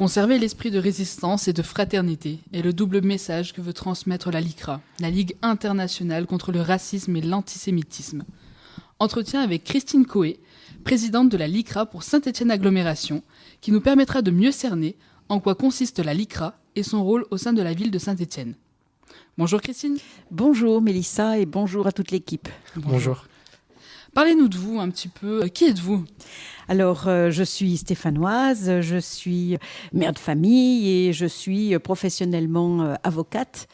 Conserver l'esprit de résistance et de fraternité est le double message que veut transmettre la LICRA, la Ligue internationale contre le racisme et l'antisémitisme. Entretien avec Christine Coé, présidente de la LICRA pour Saint-Étienne Agglomération, qui nous permettra de mieux cerner en quoi consiste la LICRA et son rôle au sein de la ville de Saint-Étienne. Bonjour Christine. Bonjour Mélissa et bonjour à toute l'équipe. Bonjour. Parlez-nous de vous un petit peu. Qui êtes-vous ? Alors, je suis stéphanoise, je suis mère de famille et je suis professionnellement avocate.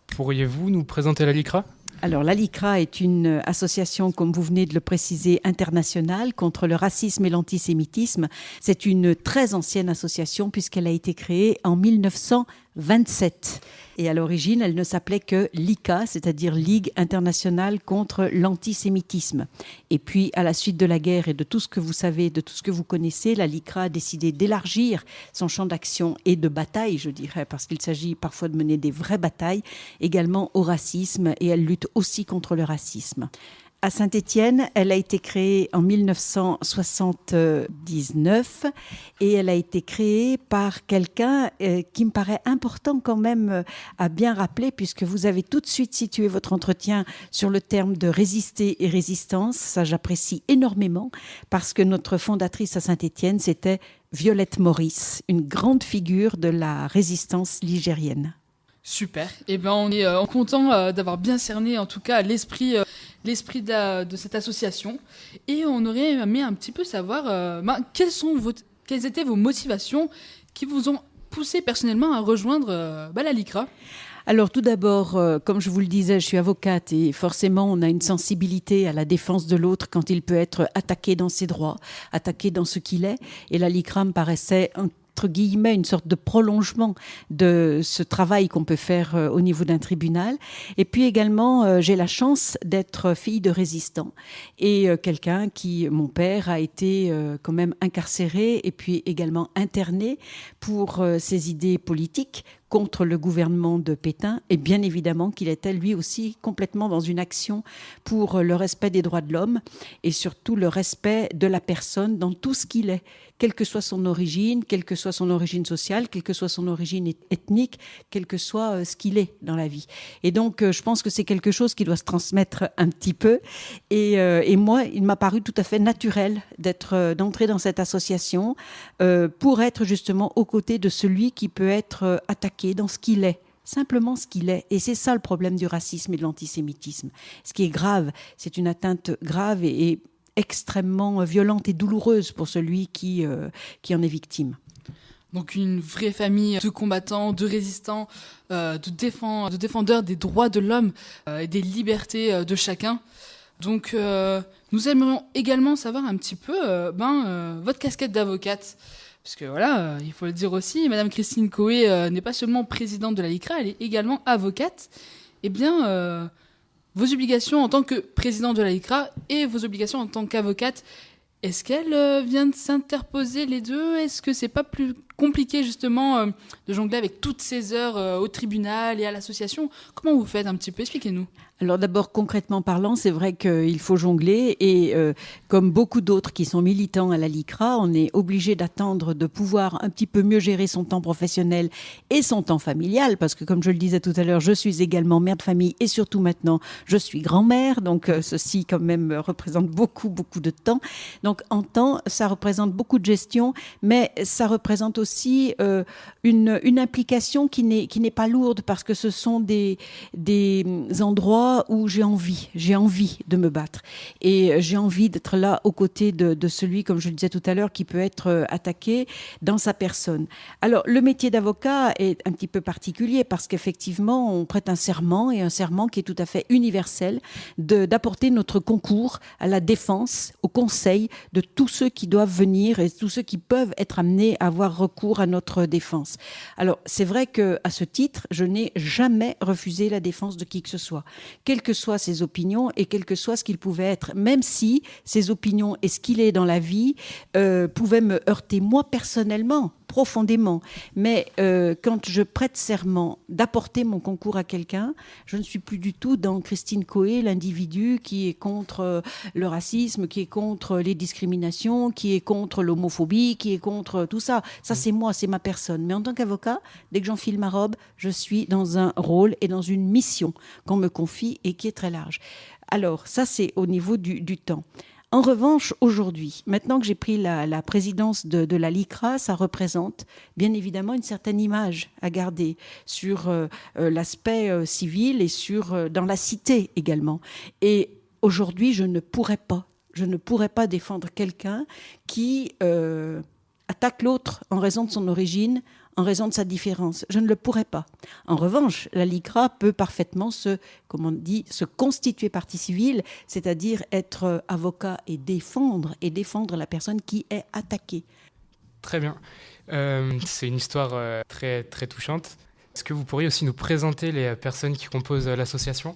Pourriez-vous nous présenter la LICRA ? Alors, la LICRA est une association, comme vous venez de le préciser, internationale contre le racisme et l'antisémitisme. C'est une très ancienne association puisqu'elle a été créée en 1927. Et à l'origine, elle ne s'appelait que LICA, c'est-à-dire Ligue internationale contre l'antisémitisme. Et puis, à la suite de la guerre et de tout ce que vous savez, de tout ce que vous connaissez, la LICRA a décidé d'élargir son champ d'action et de bataille, je dirais, parce qu'il s'agit parfois de mener des vraies batailles, également au racisme, et elle lutte aussi contre le racisme. À Saint-Étienne, elle a été créée en 1979 et elle a été créée par quelqu'un qui me paraît important quand même à bien rappeler, puisque vous avez tout de suite situé votre entretien sur le terme de résister et résistance. Ça, j'apprécie énormément parce que notre fondatrice à Saint-Étienne, c'était Violette Maurice, une grande figure de la résistance ligérienne. Super. Eh ben, on est content d'avoir bien cerné, en tout cas, l'esprit de cette association. Et on aurait aimé un petit peu savoir quelles étaient vos motivations qui vous ont poussé personnellement à rejoindre la LICRA. Alors tout d'abord, comme je vous le disais, je suis avocate et forcément on a une sensibilité à la défense de l'autre quand il peut être attaqué dans ses droits, attaqué dans ce qu'il est. Et la LICRA me paraissait entre guillemets, une sorte de prolongement de ce travail qu'on peut faire au niveau d'un tribunal. Et puis également, j'ai la chance d'être fille de résistant et quelqu'un qui, mon père, a été quand même incarcéré et puis également interné pour ses idées politiques contre le gouvernement de Pétain, et bien évidemment qu'il était lui aussi complètement dans une action pour le respect des droits de l'homme et surtout le respect de la personne dans tout ce qu'il est, quelle que soit son origine, quelle que soit son origine sociale, quelle que soit son origine ethnique, quel que soit ce qu'il est dans la vie. Et donc, je pense que c'est quelque chose qui doit se transmettre un petit peu. Et moi, il m'a paru tout à fait naturel d'entrer dans cette association pour être justement aux côtés de celui qui peut être attaqué dans ce qu'il est, simplement ce qu'il est. Et c'est ça le problème du racisme et de l'antisémitisme. Ce qui est grave, c'est une atteinte grave et extrêmement violente et douloureuse pour celui qui en est victime. Donc une vraie famille de combattants, de résistants, de défendeurs des droits de l'homme et des libertés de chacun. Donc nous aimerions également savoir un petit peu votre casquette d'avocate. Parce que voilà, il faut le dire aussi, Madame Christine Coé n'est pas seulement présidente de la LICRA, elle est également avocate. Eh bien, vos obligations en tant que présidente de la LICRA et vos obligations en tant qu'avocate, est-ce qu'elles viennent s'interposer les deux ? Est-ce que c'est pas plus compliqué justement de jongler avec toutes ces heures au tribunal et à l'association ? Comment vous faites un petit peu ? Expliquez-nous. Alors d'abord, concrètement parlant, c'est vrai qu'il faut jongler et comme beaucoup d'autres qui sont militants à la LICRA, on est obligé d'attendre de pouvoir un petit peu mieux gérer son temps professionnel et son temps familial parce que comme je le disais tout à l'heure, je suis également mère de famille et surtout maintenant, je suis grand-mère, donc ceci quand même représente beaucoup de temps. Donc en temps, ça représente beaucoup de gestion, mais ça représente aussi une implication qui n'est pas lourde parce que ce sont des endroits où j'ai envie de me battre et j'ai envie d'être là aux côtés de celui, comme je le disais tout à l'heure, qui peut être attaqué dans sa personne. Alors le métier d'avocat est un petit peu particulier parce qu'effectivement on prête un serment et un serment qui est tout à fait universel d'apporter notre concours à la défense, au conseil de tous ceux qui doivent venir et tous ceux qui peuvent être amenés à avoir recours à notre défense. Alors c'est vrai qu'à ce titre, je n'ai jamais refusé la défense de qui que ce soit. Quelles que soient ses opinions et quel que soit ce qu'il pouvait être, même si ses opinions et ce qu'il est dans la vie pouvaient me heurter moi personnellement, profondément. Mais quand je prête serment d'apporter mon concours à quelqu'un, je ne suis plus du tout dans Christine Coé, l'individu qui est contre le racisme, qui est contre les discriminations, qui est contre l'homophobie, qui est contre tout ça. Ça, c'est moi, c'est ma personne. Mais en tant qu'avocat, dès que j'enfile ma robe, je suis dans un rôle et dans une mission qu'on me confie et qui est très large. Alors, ça, c'est au niveau du temps. En revanche, aujourd'hui, maintenant que j'ai pris la présidence de la LICRA, ça représente bien évidemment une certaine image à garder sur l'aspect civil et dans la cité également. Et aujourd'hui, je ne pourrais pas défendre quelqu'un qui attaque l'autre en raison de son origine, en raison de sa différence. Je ne le pourrais pas. En revanche, la LICRA peut parfaitement se constituer partie civile, c'est-à-dire être avocat et défendre la personne qui est attaquée. Très bien. C'est une histoire très, très touchante. Est-ce que vous pourriez aussi nous présenter les personnes qui composent l'association ?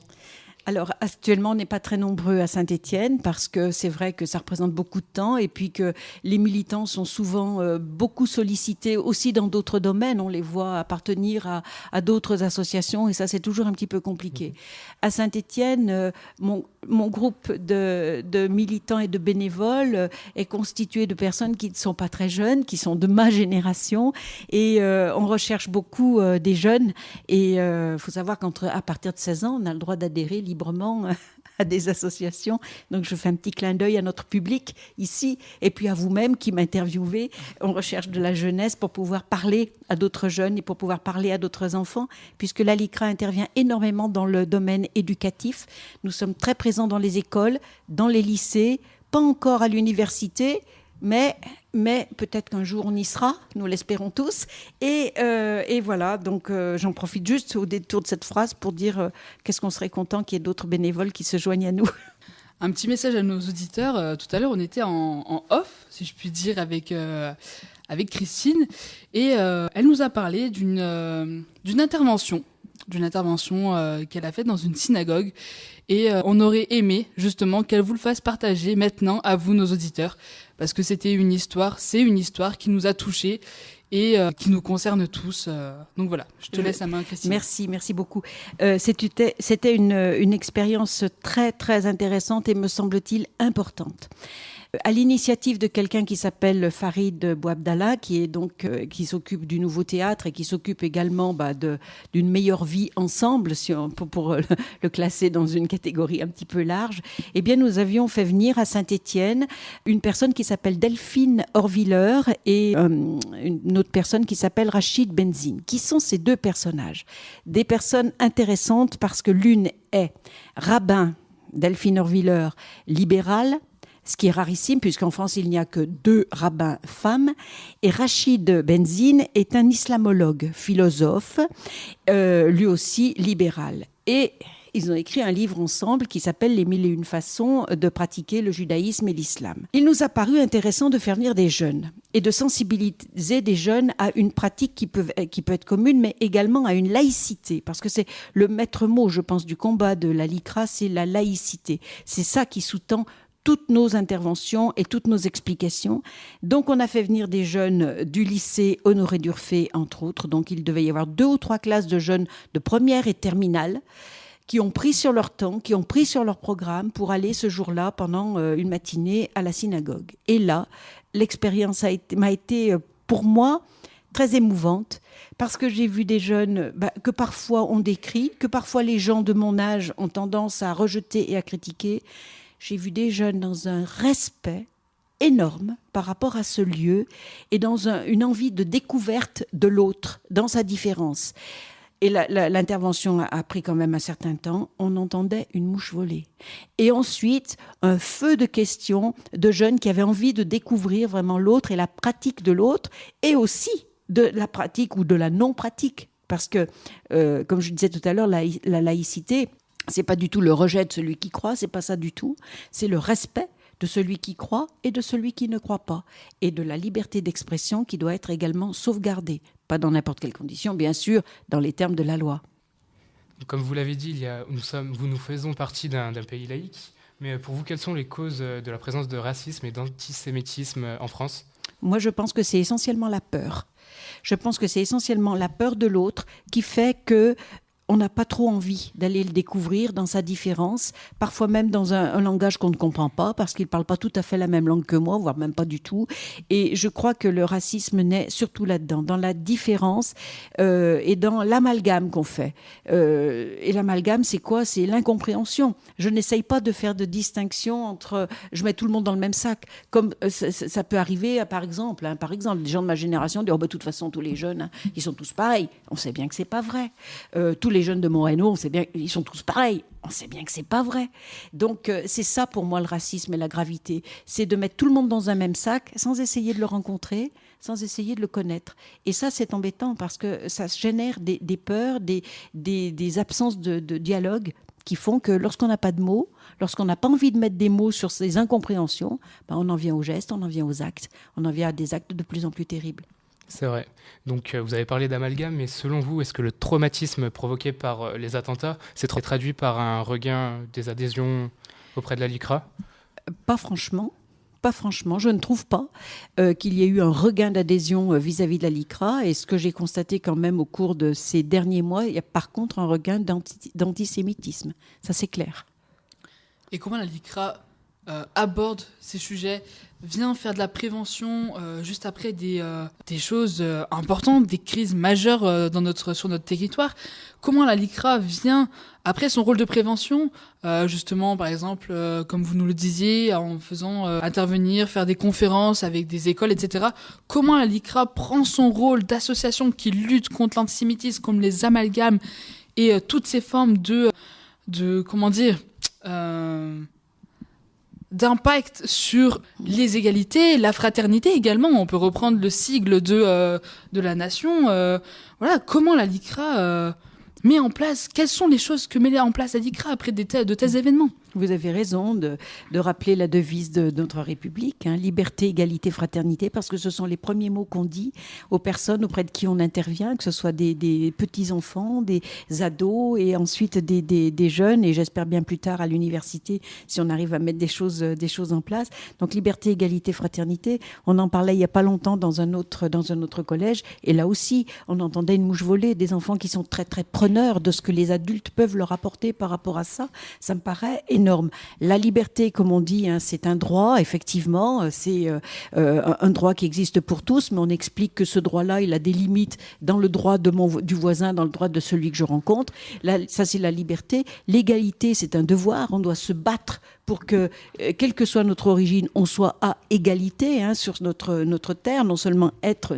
Alors, actuellement, on n'est pas très nombreux à Saint-Étienne parce que c'est vrai que ça représente beaucoup de temps et puis que les militants sont souvent beaucoup sollicités aussi dans d'autres domaines. On les voit appartenir à d'autres associations et ça, c'est toujours un petit peu compliqué. À Saint-Étienne, mon groupe de militants et de bénévoles est constitué de personnes qui ne sont pas très jeunes, qui sont de ma génération et on recherche beaucoup des jeunes et il faut savoir qu'à partir de 16 ans, on a le droit d'adhérer librement à des associations. Donc, je fais un petit clin d'œil à notre public ici et puis à vous-même qui m'interviewez. On recherche de la jeunesse pour pouvoir parler à d'autres jeunes et pour pouvoir parler à d'autres enfants, puisque la LICRA intervient énormément dans le domaine éducatif. Nous sommes très présents dans les écoles, dans les lycées, pas encore à l'université, mais peut-être qu'un jour on y sera, nous l'espérons tous. Et voilà, donc j'en profite juste au détour de cette phrase pour dire qu'est-ce qu'on serait content qu'il y ait d'autres bénévoles qui se joignent à nous. Un petit message à nos auditeurs. Tout à l'heure, on était en off, si je puis dire, avec Christine. Et elle nous a parlé d'une intervention qu'elle a faite dans une synagogue. Et on aurait aimé, justement, qu'elle vous le fasse partager maintenant à vous, nos auditeurs. Parce que c'est une histoire qui nous a touchés et qui nous concerne tous. Donc voilà, je te laisse la main, Christine. Merci beaucoup. C'était une expérience très, très intéressante et, me semble-t-il, importante. À l'initiative de quelqu'un qui s'appelle Farid Bouabdallah, qui s'occupe du Nouveau Théâtre et qui s'occupe également d'une meilleure vie ensemble, pour le classer dans une catégorie un petit peu large, eh bien, nous avions fait venir à Saint-Étienne une personne qui s'appelle Delphine Horviller et une autre personne qui s'appelle Rachid Benzine. Qui sont ces deux personnages ? Des personnes intéressantes parce que l'une est rabbin, Delphine Horviller, libérale, ce qui est rarissime, puisqu'en France, il n'y a que 2 rabbins femmes. Et Rachid Benzine est un islamologue, philosophe, lui aussi libéral. Et ils ont écrit un livre ensemble qui s'appelle « Les 1001 façons de pratiquer le judaïsme et l'islam ». Il nous a paru intéressant de faire venir des jeunes et de sensibiliser des jeunes à une pratique qui peut être commune, mais également à une laïcité. Parce que c'est le maître mot, je pense, du combat de la LICRA, c'est la laïcité. C'est ça qui sous-tend toutes nos interventions et toutes nos explications. Donc, on a fait venir des jeunes du lycée Honoré d'Urfé, entre autres. Donc, il devait y avoir 2 ou 3 classes de jeunes de première et terminale qui ont pris sur leur temps, qui ont pris sur leur programme pour aller ce jour-là, pendant une matinée, à la synagogue. Et là, l'expérience m'a été, pour moi, très émouvante, parce que j'ai vu des jeunes que parfois on décrit, que parfois les gens de mon âge ont tendance à rejeter et à critiquer. J'ai vu des jeunes dans un respect énorme par rapport à ce lieu et dans une envie de découverte de l'autre, dans sa différence. Et l'intervention a pris quand même un certain temps. On entendait une mouche voler. Et ensuite, un feu de questions de jeunes qui avaient envie de découvrir vraiment l'autre et la pratique de l'autre, et aussi de la pratique ou de la non-pratique. Parce que, comme je disais tout à l'heure, la laïcité, c'est pas du tout le rejet de celui qui croit, c'est pas ça du tout. C'est le respect de celui qui croit et de celui qui ne croit pas. Et de la liberté d'expression qui doit être également sauvegardée. Pas dans n'importe quelle condition, bien sûr, dans les termes de la loi. Comme vous l'avez dit, nous faisons partie d'un pays laïque. Mais pour vous, quelles sont les causes de la présence de racisme et d'antisémitisme en France ? Moi, je pense que c'est essentiellement la peur. Je pense que c'est essentiellement la peur de l'autre qui fait que on n'a pas trop envie d'aller le découvrir dans sa différence, parfois même dans un langage qu'on ne comprend pas, parce qu'il ne parle pas tout à fait la même langue que moi, voire même pas du tout. Et je crois que le racisme naît surtout là-dedans, dans la différence et dans l'amalgame qu'on fait. Et l'amalgame, c'est quoi? C'est l'incompréhension. Je n'essaye pas de faire de distinction entre... Je mets tout le monde dans le même sac. Comme ça peut arriver, par exemple, les gens de ma génération disent « Oh, de toute façon, tous les jeunes, ils sont tous pareils. » On sait bien que c'est pas vrai. Tous les jeunes de Moreno, on sait bien qu'ils sont tous pareils. On sait bien que c'est pas vrai. Donc c'est ça pour moi le racisme et la gravité, c'est de mettre tout le monde dans un même sac sans essayer de le rencontrer, sans essayer de le connaître. Et ça c'est embêtant parce que ça génère des peurs, des absences de dialogue qui font que lorsqu'on n'a pas de mots, lorsqu'on n'a pas envie de mettre des mots sur ces incompréhensions, on en vient aux gestes, on en vient aux actes, on en vient à des actes de plus en plus terribles. C'est vrai. Donc, vous avez parlé d'amalgame, mais selon vous, est-ce que le traumatisme provoqué par les attentats s'est traduit par un regain des adhésions auprès de la LICRA ? Pas franchement. Je ne trouve pas qu'il y ait eu un regain d'adhésion vis-à-vis de la LICRA. Et ce que j'ai constaté quand même au cours de ces derniers mois, il y a par contre un regain d'antisémitisme. Ça, c'est clair. Et comment la LICRA aborde ces sujets, vient faire de la prévention juste après des choses importantes, des crises majeures sur notre territoire. Comment la LICRA vient, après son rôle de prévention, justement, par exemple, comme vous nous le disiez, en faisant intervenir, faire des conférences avec des écoles, etc. Comment la LICRA prend son rôle d'association qui lutte contre l'antisémitisme, comme les amalgames et toutes ces formes d'impact sur les égalités, la fraternité également. On peut reprendre le sigle de la nation. Voilà, comment la LICRA met en place, quelles sont les choses que met en place la LICRA après de tels événements? Vous avez raison de rappeler la devise de notre République, liberté, égalité, fraternité, parce que ce sont les premiers mots qu'on dit aux personnes auprès de qui on intervient, que ce soit des petits-enfants, des ados et ensuite des jeunes, et j'espère bien plus tard à l'université si on arrive à mettre des choses en place. Donc liberté, égalité, fraternité, on en parlait il n'y a pas longtemps dans un autre collège, et là aussi on entendait une mouche voler, des enfants qui sont très très preneurs de ce que les adultes peuvent leur apporter par rapport à ça. Ça me paraît énorme. La liberté, comme on dit, c'est un droit, effectivement, c'est un droit qui existe pour tous, mais on explique que ce droit-là, il a des limites dans le droit du voisin, dans le droit de celui que je rencontre. Là, ça, c'est la liberté. L'égalité, c'est un devoir. On doit se battre pour que, quelle que soit notre origine, on soit à égalité sur notre terre, non seulement naître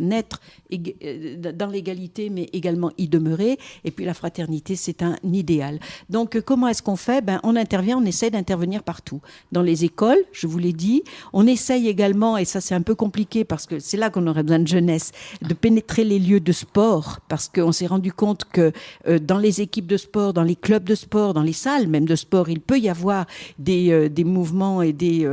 dans l'égalité, mais également y demeurer. Et puis la fraternité, c'est un idéal. Donc, comment est-ce qu'on fait? On intervient, on essaie d'intervenir partout. Dans les écoles, je vous l'ai dit. On essaye également, et ça c'est un peu compliqué parce que c'est là qu'on aurait besoin de jeunesse, de pénétrer les lieux de sport, parce qu'on s'est rendu compte que dans les équipes de sport, dans les clubs de sport, dans les salles même de sport, il peut y avoir des mouvements et des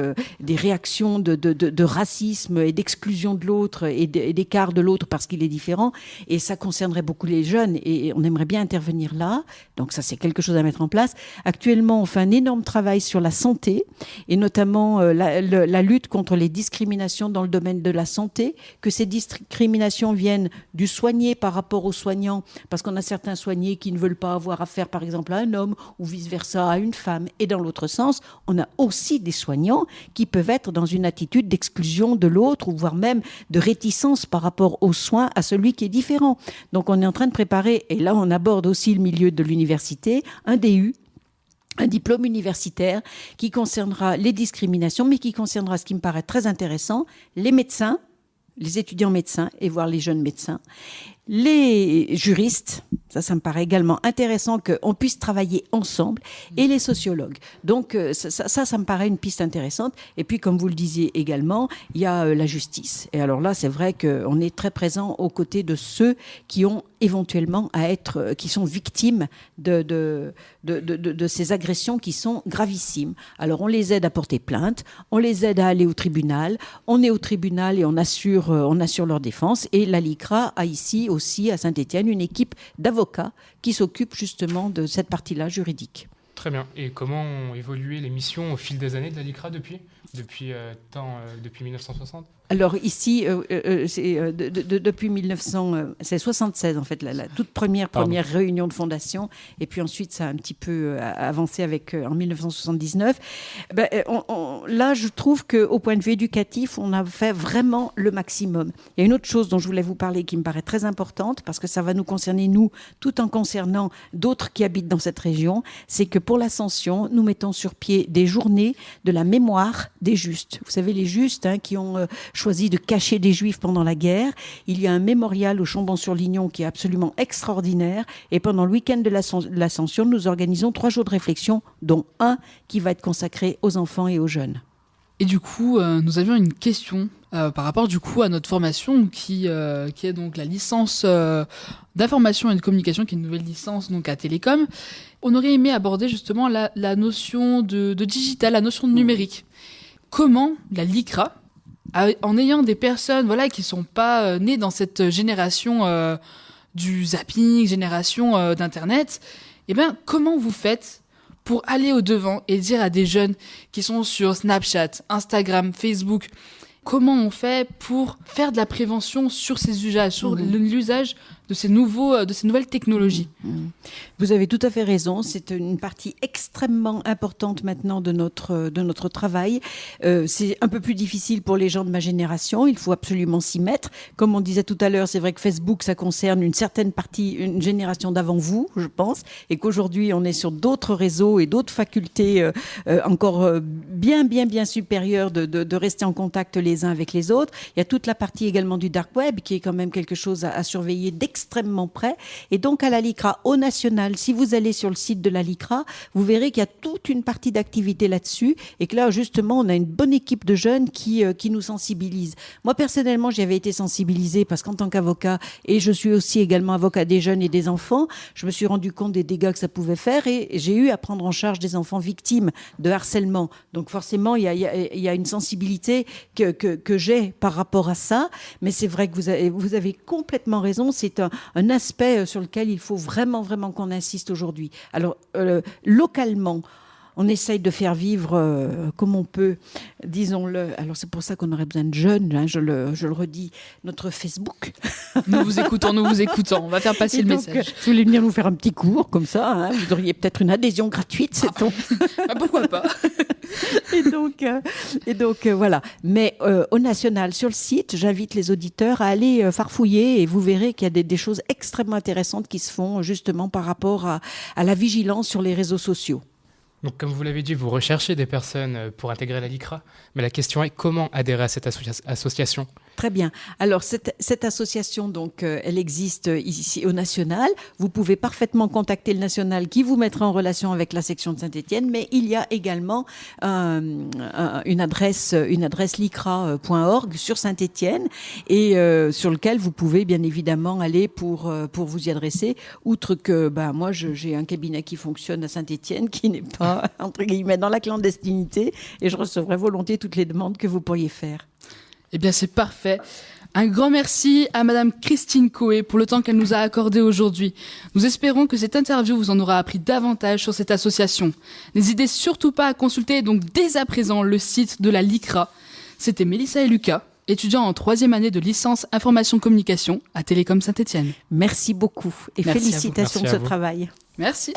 réactions de racisme et d'exclusion de l'autre et d'écart de l'autre parce qu'il est différent. Et ça concernerait beaucoup les jeunes et on aimerait bien intervenir là. Donc ça, c'est quelque chose à mettre en place. Actuellement, on fait un énorme travail sur la santé et notamment la lutte contre les discriminations dans le domaine de la santé, que ces discriminations viennent du soigné par rapport aux soignants, parce qu'on a certains soignés qui ne veulent pas avoir affaire par exemple à un homme ou vice-versa à une femme. Et dans l'autre sens, on a aussi des soignants qui peuvent être dans une attitude d'exclusion de l'autre ou voire même de réticence par rapport aux soins à celui qui est différent. Donc on est en train de préparer, et là on aborde aussi le milieu de l'université, un DU, un diplôme universitaire qui concernera les discriminations, mais qui concernera, ce qui me paraît très intéressant, les médecins, les étudiants médecins et voire les jeunes médecins, les juristes, ça me paraît également intéressant qu'on puisse travailler ensemble, et les sociologues. Donc ça me paraît une piste intéressante. Et puis, comme vous le disiez également, il y a la justice. Et alors là, c'est vrai qu'on est très présent aux côtés de ceux qui ont éventuellement qui sont victimes de ces agressions qui sont gravissimes. Alors on les aide à porter plainte, on les aide à aller au tribunal, on est au tribunal et on assure leur défense. Et la LICRA a ici aussi à Saint-Étienne une équipe d'avocats qui s'occupe justement de cette partie-là juridique. Très bien. Et comment ont évolué les missions au fil des années de la LICRA depuis 1960 ? Alors ici, depuis 1976 en fait, la toute première réunion de fondation, et puis ensuite ça a un petit peu avancé avec en 1979. Là, je trouve qu'au point de vue éducatif, on a fait vraiment le maximum. Il y a une autre chose dont je voulais vous parler qui me paraît très importante, parce que ça va nous concerner nous, tout en concernant d'autres qui habitent dans cette région, c'est que pour l'Ascension, nous mettons sur pied des journées de la mémoire des justes. Vous savez, les justes qui ont choisi de cacher des Juifs pendant la guerre. Il y a un mémorial au Chambon-sur-Lignon qui est absolument extraordinaire. Et pendant le week-end de l'Ascension, nous organisons 3 jours de réflexion, dont un qui va être consacré aux enfants et aux jeunes. Et du coup, nous avions une question par rapport du coup à notre formation qui est donc la licence d'information et de communication, qui est une nouvelle licence donc à Télécom. On aurait aimé aborder justement la notion de digital, la notion de numérique. Comment la LICRA, en ayant des personnes qui sont pas nées dans cette génération du zapping, génération d'Internet, comment vous faites pour aller au-devant et dire à des jeunes qui sont sur Snapchat, Instagram, Facebook, comment on fait pour faire de la prévention sur ces usages, sur l'usage de ces nouvelles technologies. Vous avez tout à fait raison. C'est une partie extrêmement importante maintenant de notre travail. C'est un peu plus difficile pour les gens de ma génération. Il faut absolument s'y mettre. Comme on disait tout à l'heure, c'est vrai que Facebook, ça concerne une certaine partie, une génération d'avant vous, je pense, et qu'aujourd'hui, on est sur d'autres réseaux et d'autres facultés encore bien supérieures de rester en contact les uns avec les autres. Il y a toute la partie également du dark web qui est quand même quelque chose à surveiller extrêmement près. Et donc, à la LICRA, au national, si vous allez sur le site de la LICRA, vous verrez qu'il y a toute une partie d'activité là-dessus et que là, justement, on a une bonne équipe de jeunes qui nous sensibilisent. Moi, personnellement, j'y avais été sensibilisée parce qu'en tant qu'avocat, et je suis aussi également avocat des jeunes et des enfants, je me suis rendu compte des dégâts que ça pouvait faire et j'ai eu à prendre en charge des enfants victimes de harcèlement. Donc, forcément, il y a une sensibilité que j'ai par rapport à ça. Mais c'est vrai que vous avez complètement raison. C'est un aspect sur lequel il faut vraiment qu'on insiste aujourd'hui. Alors, localement, on essaye de faire vivre comme on peut, disons-le. Alors, c'est pour ça qu'on aurait besoin de jeunes, je le redis, notre Facebook. Nous vous écoutons. On va faire passer le message. Si vous voulez venir nous faire un petit cours, comme ça, vous auriez peut-être une adhésion gratuite, sait-on. Pourquoi pas. Et donc voilà. Mais au national, sur le site, j'invite les auditeurs à aller farfouiller et vous verrez qu'il y a des choses extrêmement intéressantes qui se font justement par rapport à la vigilance sur les réseaux sociaux. Donc, comme vous l'avez dit, vous recherchez des personnes pour intégrer la LICRA, mais la question est comment adhérer à cette association ? Très bien. Alors, cette association, donc, elle existe ici au national. Vous pouvez parfaitement contacter le national qui vous mettra en relation avec la section de Saint-Étienne, mais il y a également une adresse licra.org sur Saint-Étienne et sur lequel vous pouvez bien évidemment aller pour vous y adresser. Outre que, moi, j'ai un cabinet qui fonctionne à Saint-Étienne qui n'est pas, entre guillemets, dans la clandestinité et je recevrai volontiers toutes les demandes que vous pourriez faire. Eh bien, c'est parfait. Un grand merci à Madame Christine Coé pour le temps qu'elle nous a accordé aujourd'hui. Nous espérons que cette interview vous en aura appris davantage sur cette association. N'hésitez surtout pas à consulter donc dès à présent le site de la LICRA. C'était Mélissa et Lucas, étudiants en 3e année de licence Information-Communication à Télécom Saint-Étienne. Merci beaucoup et Merci félicitations de ce travail. Merci.